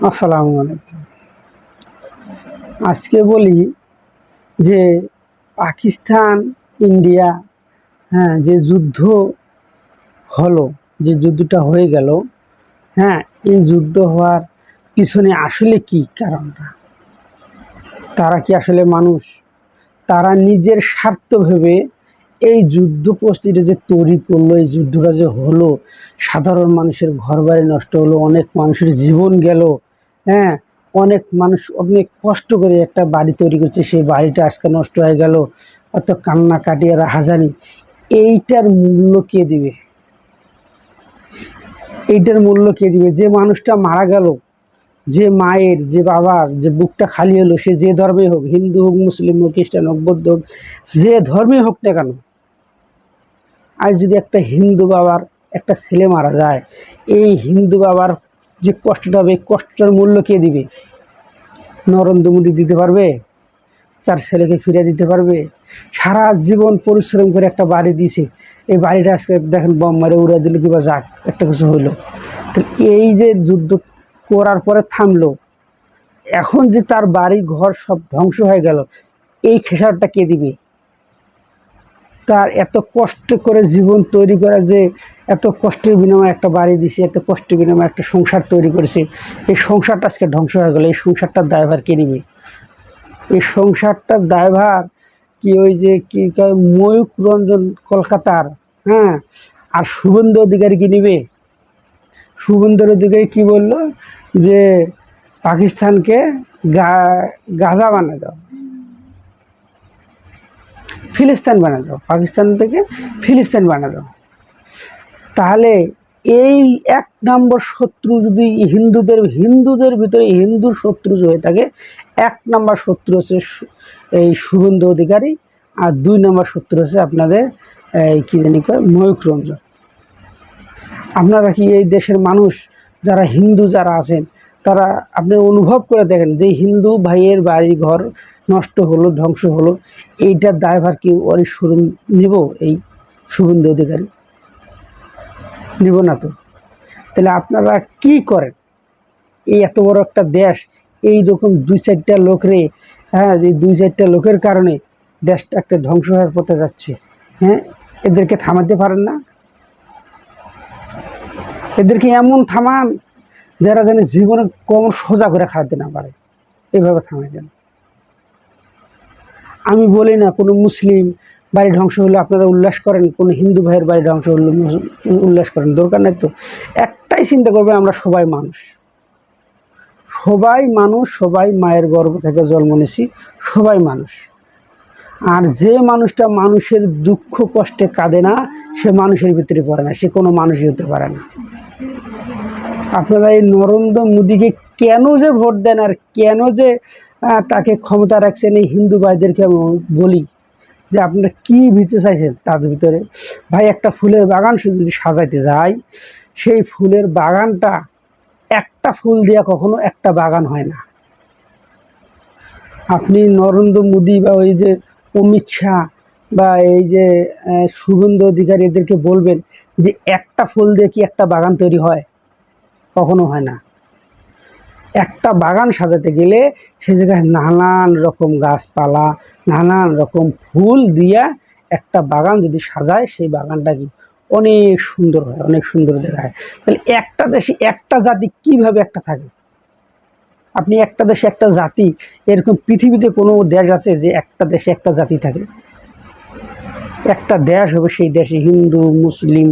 আসসালামু আলাইকুম। আজকে বলি যে পাকিস্তান ইন্ডিয়া, যে যুদ্ধ হলো, যে যুদ্ধটা হয়ে গেল, এই যুদ্ধ হওয়ার পিছনে আসলে কি কারণটা? তারা কি আসলে মানুষ? তারা নিজের স্বার্থ ভেবে এই যুদ্ধ পরিস্থিতি যে তৈরি করলো, এই যুদ্ধটা যে হলো, সাধারণ মানুষের ঘরবাড়ি নষ্ট হলো, অনেক মানুষের জীবন গেল। হ্যাঁ, অনেক মানুষ অনেক কষ্ট করে একটা বাড়ি তৈরি করছে, সেই বাড়িটা আজকে নষ্ট হয়ে গেল, অত কান্নাকাটি আর হাজারি। এইটার মূল্য কে দিবে? এইটার মূল্য কে দিবে? যে মানুষটা মারা গেল, যে মায়ের, যে বাবার যে বুকটা খালি হলো, সে যে ধর্মে হোক, হিন্দু হোক, মুসলিম হোক, খ্রিস্টান হোক, বৌদ্ধ হোক, যে ধর্মে হোক না কেন, আজ যদি একটা হিন্দু বাবার একটা ছেলে মারা যায়, এই হিন্দু বাবার যে কষ্টটা হবে, এই কষ্টটার মূল্য কে দিবে? নরেন্দ্র মোদী দিতে পারবে? তার ছেলেকে ফিরে দিতে পারবে? সারা জীবন পরিশ্রম করে একটা বাড়ি দিছে, এই বাড়িটা আজকে দেখেন বম মারে উড়ে দিল, কিংবা যাক একটা কিছু হইলো। এই যে যুদ্ধ করার পরে থামলো, এখন যে তার বাড়ি ঘর সব ধ্বংস হয়ে গেল, এই খেসারটা কে দিবে? তার এত কষ্ট করে জীবন তৈরি করা, যে এত কষ্টের বিনিময়ে একটা বাড়ি দিছে, এত কষ্টের বিনিময়ে একটা সংসার তৈরি করেছে, এই সংসারটা আজকে ধ্বংস হয়ে গেল, এই সংসারটার দায়ভার কে নিবে? এই সংসারটার দায়ভার কি ওই যে কি কয় ময়ূক রঞ্জন কলকাতার, হ্যাঁ, আর শুভেন্দু অধিকারী কি নিবে? শুভেন্দু অধিকারী কি বলল? যে পাকিস্তানকে গাজা বানা দাও, ফিলিস্তিন বানা দাও, পাকিস্তান থেকে ফিলিস্তিন বানা দাও। তাহলে এই এক নম্বর শত্রু যদি হিন্দুদের ভিতরে হিন্দু শত্রু হয়ে থাকে, এক নম্বর শত্রু হচ্ছে এই শুভেন্দু অধিকারী, আর দুই নম্বর শত্রু হচ্ছে আপনাদের এই কি জানি কয় ময়ূক রঞ্জন। আপনারা কি এই দেশের মানুষ যারা হিন্দু যারা আছেন, তারা আপনি অনুভব করে দেখেন যে হিন্দু ভাইয়ের বাড়ি ঘর নষ্ট হলো, ধ্বংস হলো, এইটার দায়ভার কি ওই নিব? এই শুভেন্দু অধিকারী নিব না তো। তাহলে আপনারা কি করেন? এই এত বড় একটা দেশ, এই রকম দুই চারটা লোকরে, এই দুই চারটা লোকের কারণে দেশটা একটা ধ্বংস হওয়ার পথে যাচ্ছে। এদেরকে থামাতে পারেন না? এদেরকে এমন থামান যারা যেন জীবনে কম সোজা করে খাওয়াতে না পারে, এভাবে থামাই দেন। আমি বলি না কোনো মুসলিম বাড়ি ধ্বংস হলে আপনারা উল্লাস করেন, কোনো হিন্দু ভাইয়ের বাড়ি ধ্বংস হলে উল্লাস করেন, দরকার নাই তো। একটাই চিন্তা করবে, আমরা সবাই মানুষ, সবাই মানুষ, সবাই মায়ের গর্ভ থেকে জন্ম নিয়েছি, সবাই মানুষ। আর যে মানুষটা মানুষের দুঃখ কষ্টে কাঁদে না, সে মানুষের ভিতরে পড়ে না, সে কোনো মানুষই হতে পারে না। আপনারা এই নরেন্দ্র মোদীকে কেন যে ভোট দেন, আর কেন যে তাকে ক্ষমতা রাখছেন, এই হিন্দু ভাইদেরকে আমি বলি যে আপনারা কি ভিতরে চাইছেন তাদের ভিতরে। ভাই, একটা ফুলের বাগান যদি সাজাইতে যায়, সেই ফুলের বাগানটা একটা ফুল দিয়া কখনো একটা বাগান হয় না। আপনি নরেন্দ্র মোদী বা ওই যে অমিত শাহ বা এই যে শুভেন্দু অধিকারী, এদেরকে বলবেন যে একটা ফুল দিয়ে কি একটা বাগান তৈরি হয়? কখনো হয় না। একটা বাগান সাজাতে গেলে সে জায়গায় নানান রকম গাছপালা, নানান রকম ফুল দিয়া একটা বাগান যদি সাজায়, সেই বাগানটা কি অনেক সুন্দর হয়, অনেক সুন্দর দেখায়। তাহলে একটা দেশে একটা জাতি কিভাবে একটা থাকে? আপনি একটা দেশে একটা জাতি, এরকম পৃথিবীতে কোনো দেশ আছে যে একটা দেশে একটা জাতি থাকে? একটা দেশ হবে, সেই দেশে হিন্দু, মুসলিম,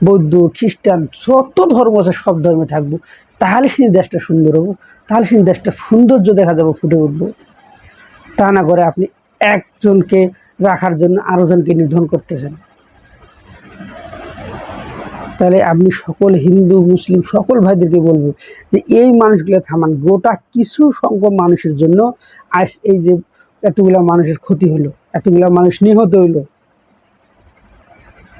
বৌদ্ধ, খ্রিস্টান যত ধর্ম আছে সব ধর্মে থাকবো, তাহলে সেই দেশটা সুন্দর হবো, তাহলে সেই দেশটা সৌন্দর্য দেখা যাবো, ফুটে উঠবো। তা না করে আপনি একজনকে রাখার জন্য আরো জনকে নিধন করতেছেন। তাহলে আপনি সকল হিন্দু মুসলিম সকল ভাইদেরকে বলবো যে এই মানুষগুলো থামান। গোটা কিছু সংখ্যক মানুষের জন্য আজ এই যে এতগুলা মানুষের ক্ষতি হলো, এতগুলা মানুষ নিহত হইলো,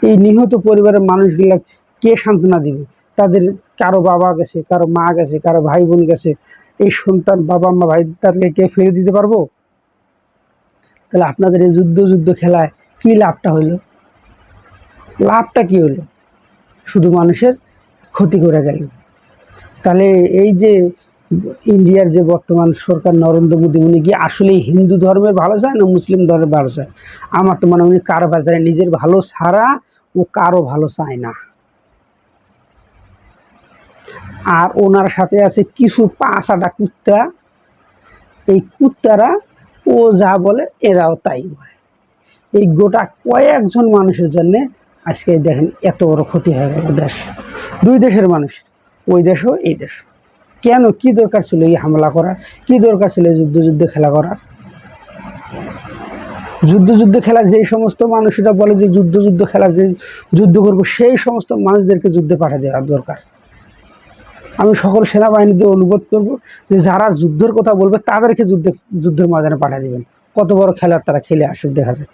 এই নিহত পরিবারের মানুষগুলা কে সান্ত্বনা দিবে? তাদের কারো বাবা গেছে, কারো মা গেছে, কারো ভাই বোন গেছে, এই সন্তান বাবা মা ভাই তাদেরকে কে ফিরে দিতে পারবো? তাহলে আপনাদের এই যুদ্ধ যুদ্ধ খেলায় কি লাভটা হইলো? লাভটা কি হলো? শুধু মানুষের ক্ষতি করে গেল। তাহলে এই যে ইন্ডিয়ার যে বর্তমান সরকার নরেন্দ্র মোদী, উনি কি আসলেই হিন্দু ধর্মের ভালো চায় না মুসলিম ধর্মের ভালো চায়? আমার তো মনে হয় উনি কারো ভালো চায়, নিজের ভালো ছাড়া ও কারো ভালো চায় না। আর ওনার সাথে আছে কিছু পাঁচাটা কুত্তা, এই কুত্তারা ও যা বলে এরাও তাই বলে। এই গোটা কয়েকজন মানুষের জন্য আজকে দেখেন এত বড় ক্ষতি হয়ে গেল দেশ, দুই দেশের মানুষ, ওই দেশও এই দেশ। কেন, কি দরকার ছিল এই হামলা করার? কি দরকার ছিল যুদ্ধ খেলা করার? যুদ্ধ খেলা যেই সমস্ত মানুষরা বলে যে যুদ্ধ খেলা, যে যুদ্ধ করবো, সেই সমস্ত মানুষদেরকে যুদ্ধে পাঠিয়ে দেওয়া দরকার। আমি সকল সেনাবাহিনীদের অনুরোধ করব যে যারা যুদ্ধের কথা বলবে তাদেরকে যুদ্ধের ময়দানে পাঠিয়ে দেবেন। কত বড় খেলার তারা খেলে আসুক, দেখা যায়।